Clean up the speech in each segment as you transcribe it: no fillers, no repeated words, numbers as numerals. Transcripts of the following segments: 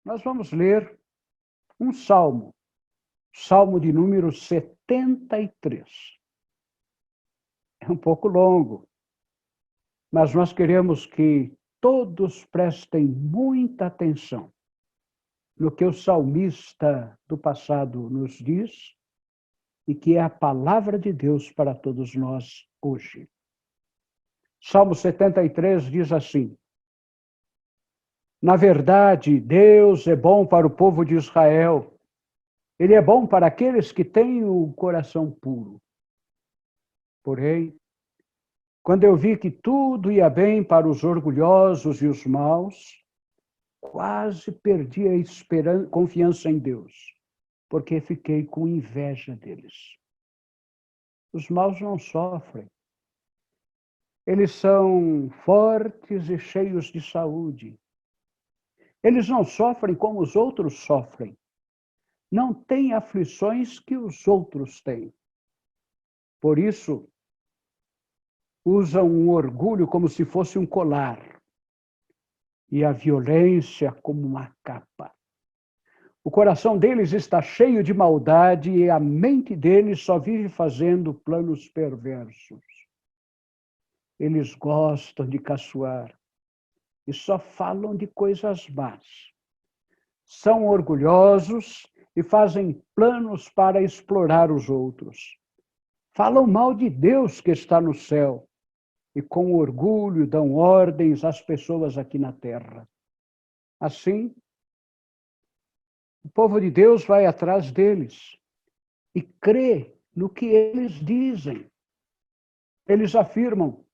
Nós vamos ler um salmo, salmo de número 73. É um pouco longo, mas nós queremos que todos prestem muita atenção no que o salmista do passado nos diz e que é a palavra de Deus para todos nós hoje. Salmo 73 diz assim: na verdade, Deus é bom para o povo de Israel. Ele é bom para aqueles que têm o coração puro. Porém, quando eu vi que tudo ia bem para os orgulhosos e os maus, quase perdi a confiança em Deus, porque fiquei com inveja deles. Os maus não sofrem. Eles são fortes e cheios de saúde. Eles não sofrem como os outros sofrem. Não têm aflições que os outros têm. Por isso, usam o orgulho como se fosse um colar e a violência como uma capa. O coração deles está cheio de maldade e a mente deles só vive fazendo planos perversos. Eles gostam de caçoar e só falam de coisas más. São orgulhosos e fazem planos para explorar os outros. Falam mal de Deus que está no céu e com orgulho dão ordens às pessoas aqui na terra. Assim, o povo de Deus vai atrás deles e crê no que eles dizem. Eles afirmam: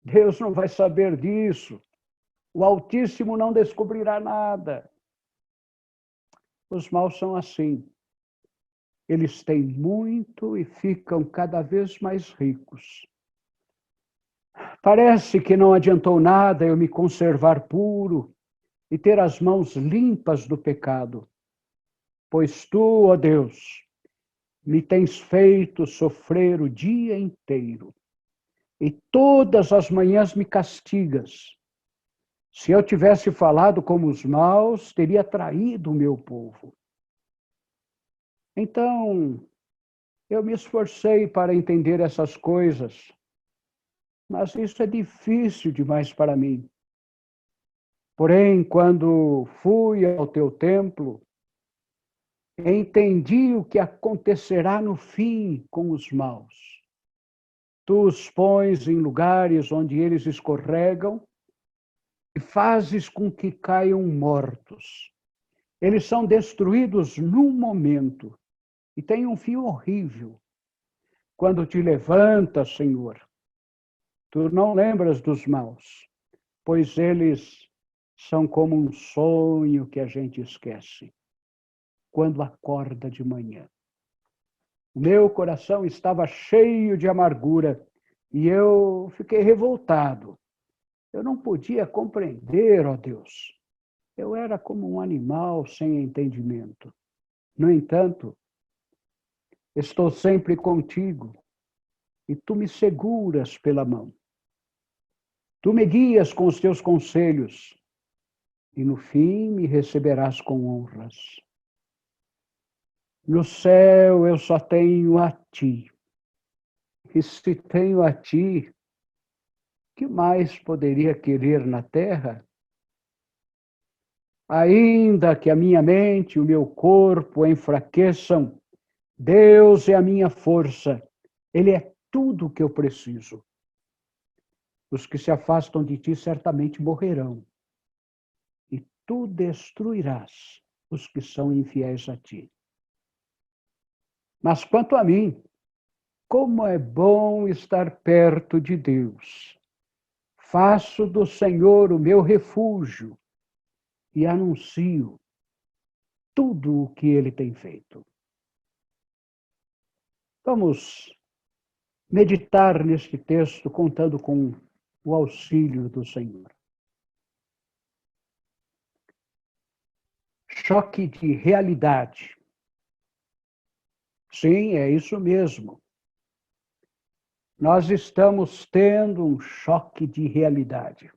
Deus não vai saber disso, o Altíssimo não descobrirá nada. Os maus são assim. Eles têm muito e ficam cada vez mais ricos. Parece que não adiantou nada eu me conservar puro e ter as mãos limpas do pecado, pois tu, ó Deus, me tens feito sofrer o dia inteiro e todas as manhãs me castigas. Se eu tivesse falado como os maus, teria traído o meu povo. Então, eu me esforcei para entender essas coisas, mas isso é difícil demais para mim. Porém, quando fui ao teu templo, entendi o que acontecerá no fim com os maus. Tu os pões em lugares onde eles escorregam e fazes com que caiam mortos. Eles são destruídos num momento e têm um fim horrível. Quando te levantas, Senhor, tu não lembras dos maus, pois eles são como um sonho que a gente esquece quando acorda de manhã. O meu coração estava cheio de amargura e eu fiquei revoltado. Eu não podia compreender, ó Deus. Eu era como um animal sem entendimento. No entanto, estou sempre contigo e tu me seguras pela mão. Tu me guias com os teus conselhos e no fim me receberás com honras. No céu eu só tenho a ti. E se tenho a ti, que mais poderia querer na terra? Ainda que a minha mente e o meu corpo enfraqueçam, Deus é a minha força. Ele é tudo o que eu preciso. Os que se afastam de ti certamente morrerão. E tu destruirás os que são infiéis a ti. Mas quanto a mim, como é bom estar perto de Deus. Faço do Senhor o meu refúgio e anuncio tudo o que Ele tem feito. Vamos meditar neste texto contando com o auxílio do Senhor. Choque de realidade. Sim, é isso mesmo. Nós estamos tendo um choque de realidade.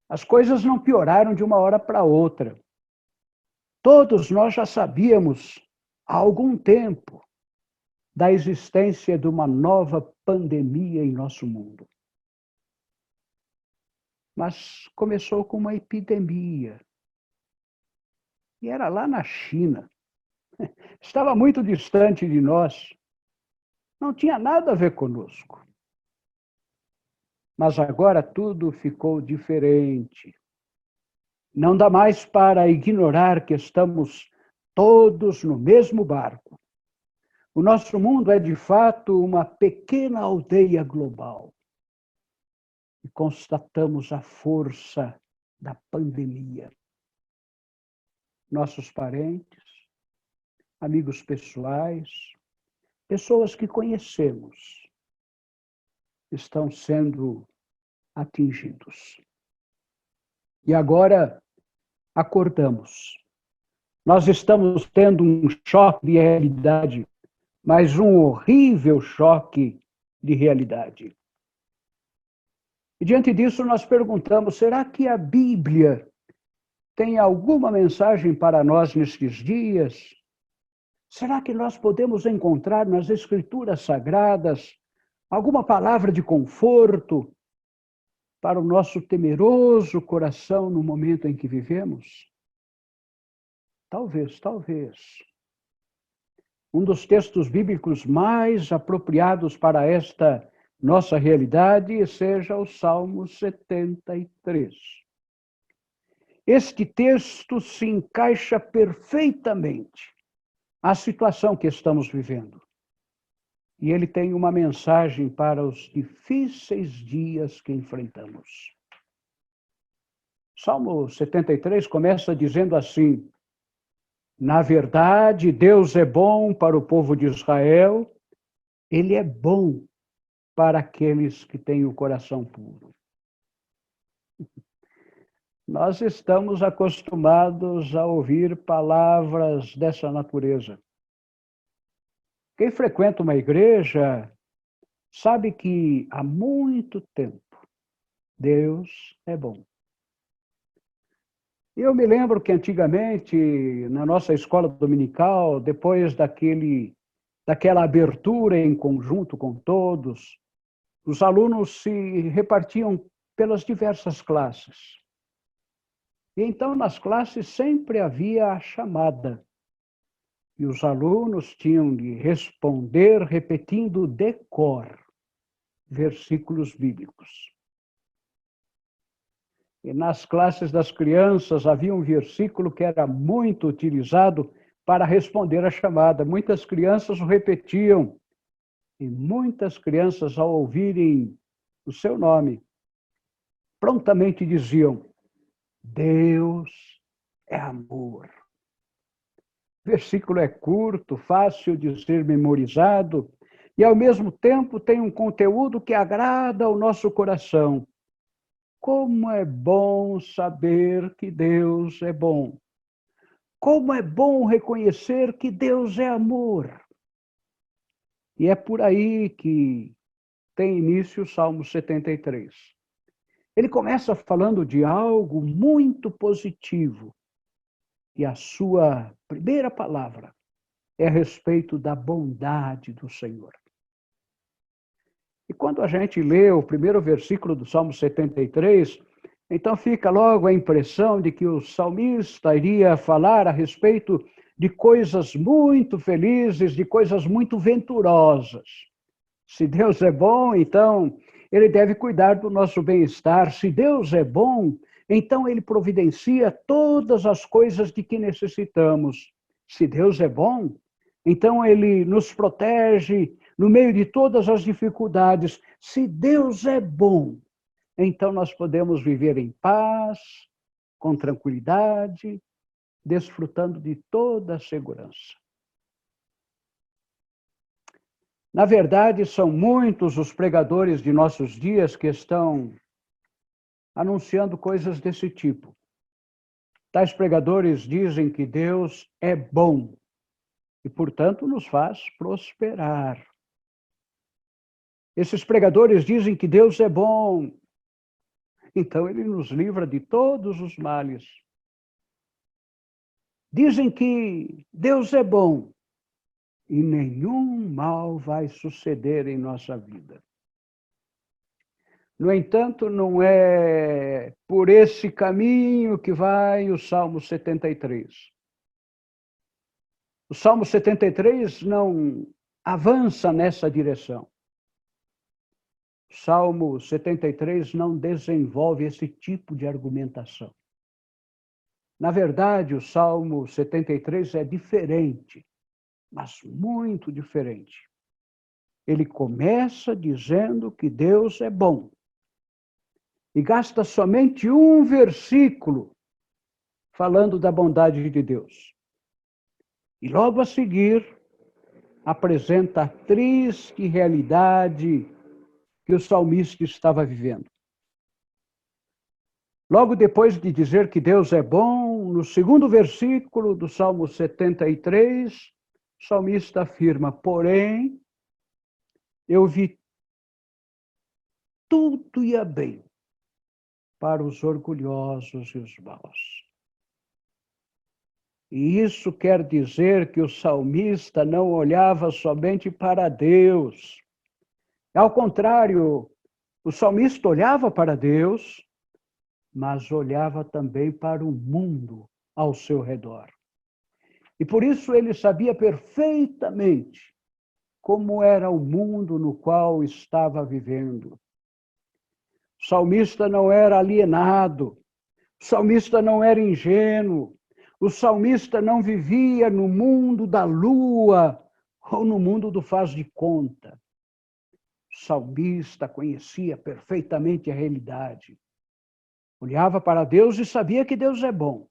As coisas não pioraram de uma hora para outra. Todos nós já sabíamos há algum tempo da existência de uma nova pandemia em nosso mundo. Mas começou com uma epidemia. E era lá na China. Estava muito distante de nós. Não tinha nada a ver conosco. Mas agora tudo ficou diferente. Não dá mais para ignorar que estamos todos no mesmo barco. O nosso mundo é, de fato, uma pequena aldeia global. E constatamos a força da pandemia. Nossos parentes, amigos pessoais, pessoas que conhecemos, estão sendo atingidos. E agora acordamos. Nós estamos tendo um choque de realidade, mas um horrível choque de realidade. E diante disso nós perguntamos, será que a Bíblia tem alguma mensagem para nós nestes dias? Será que nós podemos encontrar nas Escrituras Sagradas alguma palavra de conforto para o nosso temeroso coração no momento em que vivemos? Talvez, talvez. Um dos textos bíblicos mais apropriados para esta nossa realidade seja o Salmo 73. Este texto se encaixa perfeitamente à situação que estamos vivendo. E ele tem uma mensagem para os difíceis dias que enfrentamos. Salmo 73 começa dizendo assim: na verdade, Deus é bom para o povo de Israel, ele é bom para aqueles que têm o coração puro. Nós estamos acostumados a ouvir palavras dessa natureza. Quem frequenta uma igreja sabe que há muito tempo Deus é bom. Eu me lembro que antigamente, na nossa escola dominical, depois daquela abertura em conjunto com todos, os alunos se repartiam pelas diversas classes. E então, nas classes, sempre havia a chamada. E os alunos tinham de responder repetindo de cor versículos bíblicos. E nas classes das crianças havia um versículo que era muito utilizado para responder à chamada. Muitas crianças o repetiam. E muitas crianças, ao ouvirem o seu nome, prontamente diziam: Deus é amor. O versículo é curto, fácil de ser memorizado e, ao mesmo tempo, tem um conteúdo que agrada ao nosso coração. Como é bom saber que Deus é bom. Como é bom reconhecer que Deus é amor. E é por aí que tem início o Salmo 73. Ele começa falando de algo muito positivo. E a sua primeira palavra é a respeito da bondade do Senhor. E quando a gente lê o primeiro versículo do Salmo 73, então fica logo a impressão de que o salmista iria falar a respeito de coisas muito felizes, de coisas muito venturosas. Se Deus é bom, então ele deve cuidar do nosso bem-estar. Se Deus é bom, então ele providencia todas as coisas de que necessitamos. Se Deus é bom, então ele nos protege no meio de todas as dificuldades. Se Deus é bom, então nós podemos viver em paz, com tranquilidade, desfrutando de toda a segurança. Na verdade, são muitos os pregadores de nossos dias que estão anunciando coisas desse tipo. Tais pregadores dizem que Deus é bom e, portanto, nos faz prosperar. Esses pregadores dizem que Deus é bom Então ele nos livra de todos os males. Dizem que Deus é bom e nenhum mal vai suceder em nossa vida. No entanto, não é por esse caminho que vai o Salmo 73. O Salmo 73 não avança nessa direção. O Salmo 73 não desenvolve esse tipo de argumentação. Na verdade, o Salmo 73 é diferente, mas muito diferente. Ele começa dizendo que Deus é bom. E gasta somente um versículo falando da bondade de Deus. E logo a seguir, apresenta a triste realidade que o salmista estava vivendo. Logo depois de dizer que Deus é bom, no segundo versículo do Salmo 73, o salmista afirma: porém, eu vi tudo ia bem para os orgulhosos e os maus. E isso quer dizer que o salmista não olhava somente para Deus. Ao contrário, o salmista olhava para Deus, mas olhava também para o mundo ao seu redor. E por isso ele sabia perfeitamente como era o mundo no qual estava vivendo. O salmista não era alienado, o salmista não era ingênuo, o salmista não vivia no mundo da lua ou no mundo do faz de conta. O salmista conhecia perfeitamente a realidade. Olhava para Deus e sabia que Deus é bom,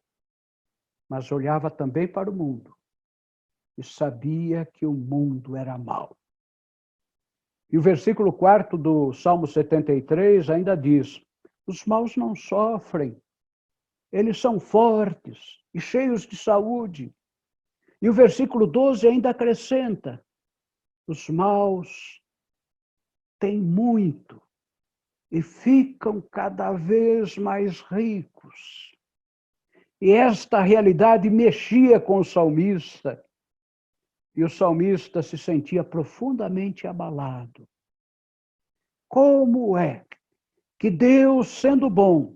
mas olhava também para o mundo e sabia que o mundo era mau. E o versículo 4 do Salmo 73 ainda diz: os maus não sofrem, eles são fortes e cheios de saúde. E o versículo 12 ainda acrescenta: os maus têm muito e ficam cada vez mais ricos. E esta realidade mexia com o salmista, e o salmista se sentia profundamente abalado. Como é que Deus, sendo bom,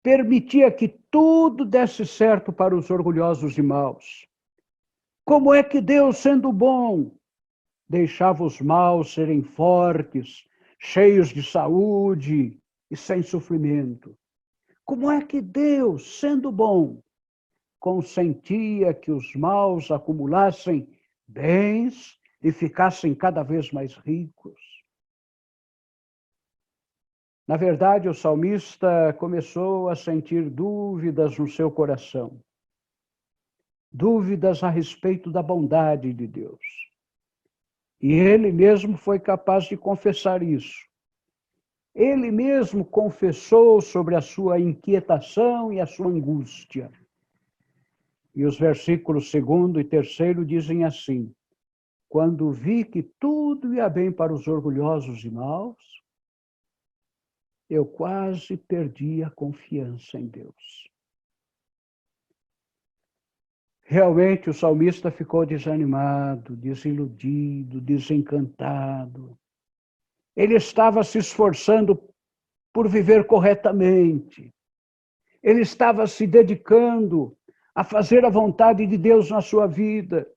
permitia que tudo desse certo para os orgulhosos e maus? Como é que Deus, sendo bom, deixava os maus serem fortes, cheios de saúde e sem sofrimento? Como é que Deus, sendo bom, consentia que os maus acumulassem bens e ficassem cada vez mais ricos? Na verdade, o salmista começou a sentir dúvidas no seu coração. Dúvidas a respeito da bondade de Deus. E ele mesmo foi capaz de confessar isso. Ele mesmo confessou sobre a sua inquietação e a sua angústia. E os versículos 2º e 3º dizem assim: quando vi que tudo ia bem para os orgulhosos e maus, eu quase perdi a confiança em Deus. Realmente o salmista ficou desanimado, desiludido, desencantado. Ele estava se esforçando por viver corretamente. Ele estava se dedicando a fazer a vontade de Deus na sua vida.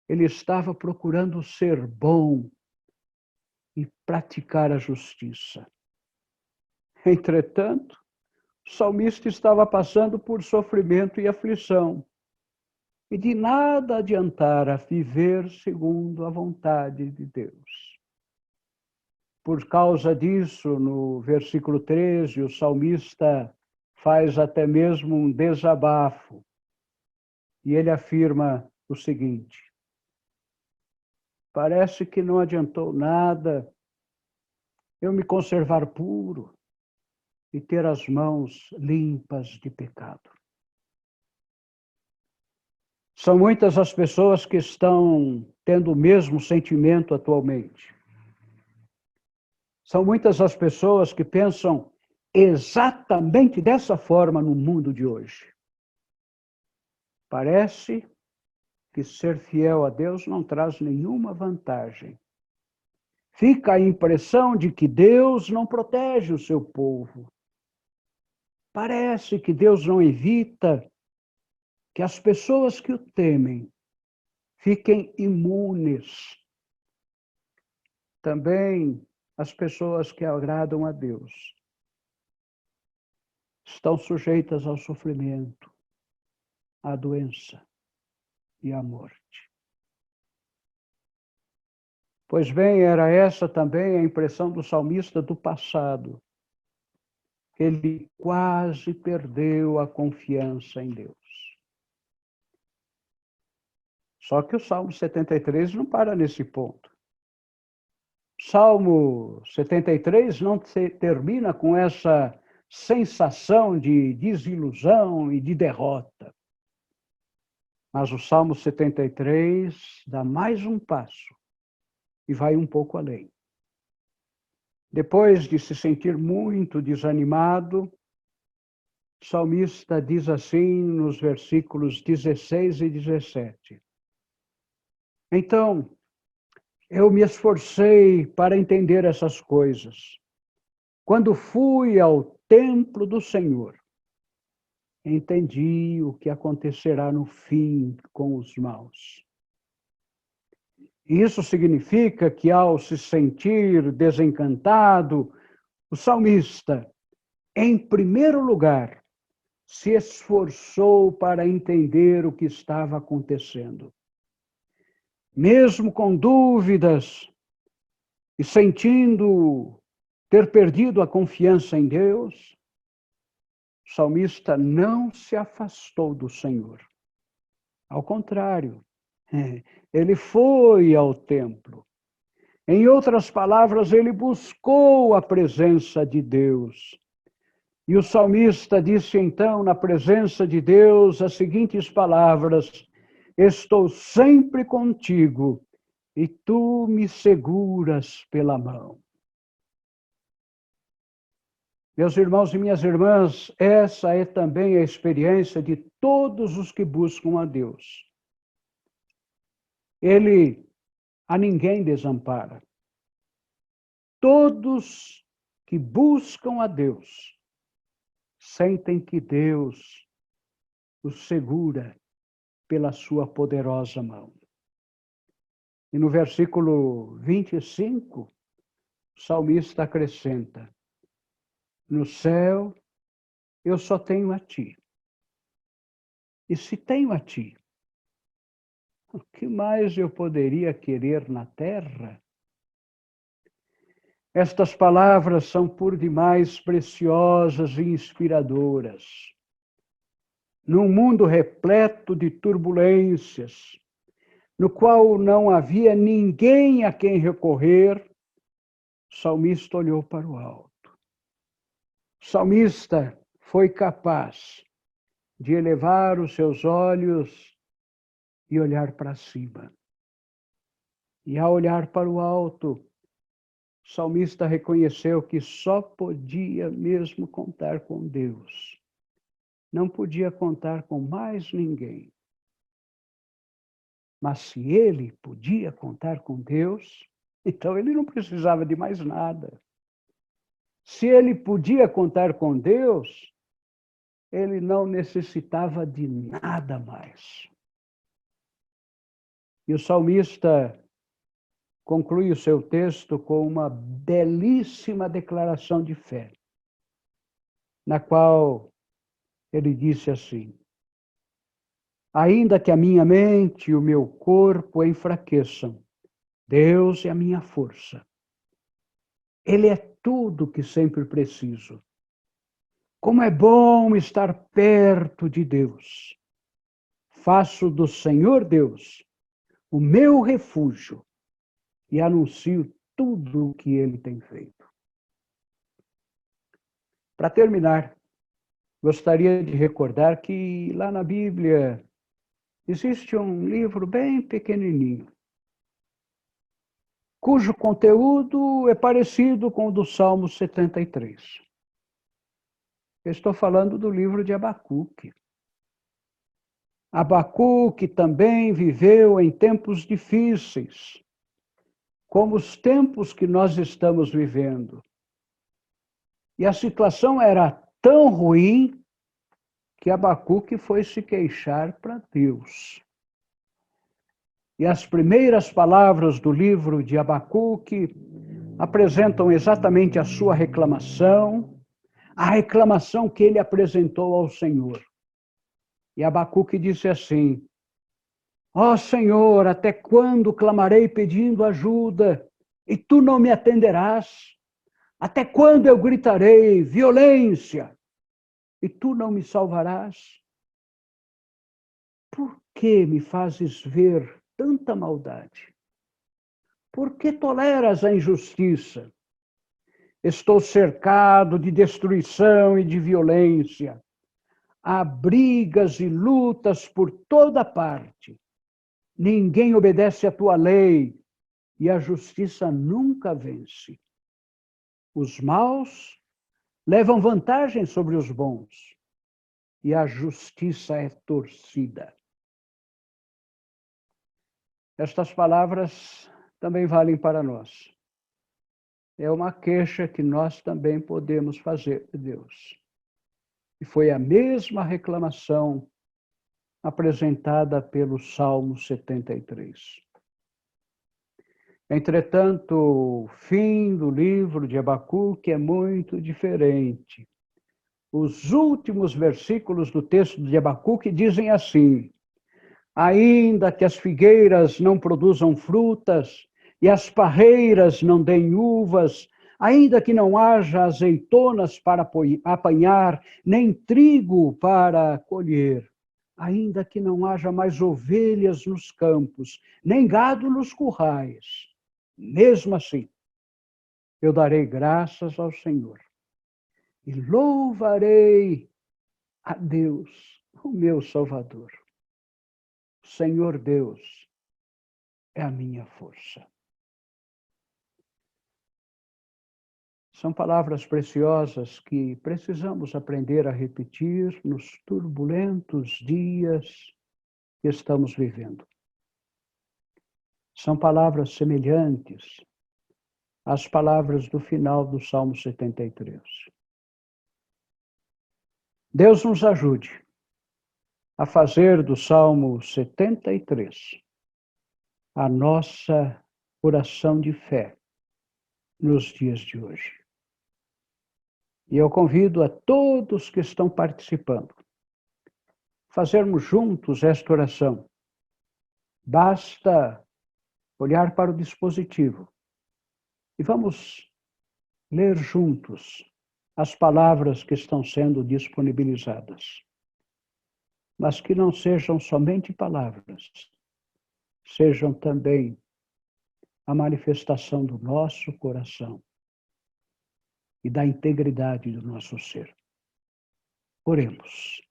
Ele estava procurando ser bom e praticar a justiça. Entretanto, o salmista estava passando por sofrimento e aflição. E de nada adiantara viver segundo a vontade de Deus. Por causa disso, no versículo 13, o salmista faz até mesmo um desabafo. E ele afirma o seguinte: parece que não adiantou nada eu me conservar puro e ter as mãos limpas de pecado. São muitas as pessoas que estão tendo o mesmo sentimento atualmente. São muitas as pessoas que pensam exatamente dessa forma no mundo de hoje. Parece que ser fiel a Deus não traz nenhuma vantagem. Fica a impressão de que Deus não protege o seu povo. Parece que Deus não evita que as pessoas que o temem fiquem imunes. Também as pessoas que agradam a Deus estão sujeitas ao sofrimento, à doença e à morte. Pois bem, era essa também a impressão do salmista do passado. Ele quase perdeu a confiança em Deus. Só que o Salmo 73 não para nesse ponto. Salmo 73 não termina com essa sensação de desilusão e de derrota. Mas o Salmo 73 dá mais um passo e vai um pouco além. Depois de se sentir muito desanimado, o salmista diz assim nos versículos 16 e 17: Então, eu me esforcei para entender essas coisas. Quando fui ao templo do Senhor, entendi o que acontecerá no fim com os maus. Isso significa que, ao se sentir desencantado, o salmista, em primeiro lugar, se esforçou para entender o que estava acontecendo. Mesmo com dúvidas e sentindo ter perdido a confiança em Deus, o salmista não se afastou do Senhor. Ao contrário, ele foi ao templo. Em outras palavras, ele buscou a presença de Deus. E o salmista disse então, na presença de Deus, as seguintes palavras: Estou sempre contigo e tu me seguras pela mão. Meus irmãos e minhas irmãs, essa é também a experiência de todos os que buscam a Deus. Ele a ninguém desampara. Todos que buscam a Deus sentem que Deus os segura pela sua poderosa mão. E no versículo 25, o salmista acrescenta: No céu eu só tenho a ti. E se tenho a ti, o que mais eu poderia querer na terra? Estas palavras são por demais preciosas e inspiradoras. Num mundo repleto de turbulências, no qual não havia ninguém a quem recorrer, o salmista olhou para o alto. O salmista foi capaz de elevar os seus olhos e olhar para cima. E ao olhar para o alto, o salmista reconheceu que só podia mesmo contar com Deus. Não podia contar com mais ninguém. Mas se ele podia contar com Deus, então ele não precisava de mais nada. Se ele podia contar com Deus, ele não necessitava de nada mais. E o salmista conclui o seu texto com uma belíssima declaração de fé, na qual ele disse assim: Ainda que a minha mente e o meu corpo enfraqueçam, Deus é a minha força. Ele é tudo que sempre preciso. Como é bom estar perto de Deus. Faço do Senhor Deus o meu refúgio e anuncio tudo o que ele tem feito. Para terminar, gostaria de recordar que lá na Bíblia existe um livro bem pequenininho, cujo conteúdo é parecido com o do Salmo 73. Eu estou falando do livro de Abacuque. Abacuque também viveu em tempos difíceis, como os tempos que nós estamos vivendo. E a situação era tão ruim que Abacuque foi se queixar para Deus. E as primeiras palavras do livro de Abacuque apresentam exatamente a sua reclamação, a reclamação que ele apresentou ao Senhor. E Abacuque disse assim: ó Senhor, até quando clamarei pedindo ajuda e tu não me atenderás? Até quando eu gritarei violência e tu não me salvarás? Por que me fazes ver tanta maldade? Por que toleras a injustiça? Estou cercado de destruição e de violência. Há brigas e lutas por toda parte. Ninguém obedece à tua lei e a justiça nunca vence. Os maus levam vantagem sobre os bons e a justiça é torcida. Estas palavras também valem para nós. É uma queixa que nós também podemos fazer de Deus. E foi a mesma reclamação apresentada pelo Salmo 73. Entretanto, o fim do livro de Abacuque é muito diferente. Os últimos versículos do texto de Abacuque dizem assim: ainda que as figueiras não produzam frutas e as parreiras não deem uvas, ainda que não haja azeitonas para apanhar, nem trigo para colher, ainda que não haja mais ovelhas nos campos, nem gado nos currais, mesmo assim, eu darei graças ao Senhor e louvarei a Deus, o meu Salvador. O Senhor Deus é a minha força. São palavras preciosas que precisamos aprender a repetir nos turbulentos dias que estamos vivendo. São palavras semelhantes às palavras do final do Salmo 73. Deus nos ajude a fazer do Salmo 73 a nossa oração de fé nos dias de hoje. E eu convido a todos que estão participando a fazermos juntos esta oração. Basta olhar para o dispositivo e vamos ler juntos as palavras que estão sendo disponibilizadas. Mas que não sejam somente palavras, sejam também a manifestação do nosso coração e da integridade do nosso ser. Oremos.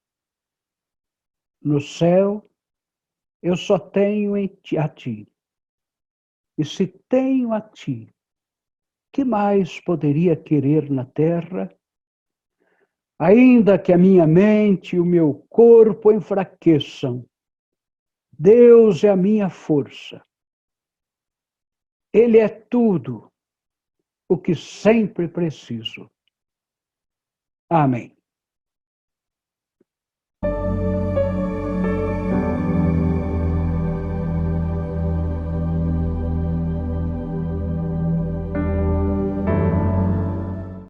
No céu, eu só tenho a ti. E se tenho a ti, que mais poderia querer na terra? Ainda que a minha mente e o meu corpo enfraqueçam, Deus é a minha força. Ele é tudo o que sempre preciso. Amém.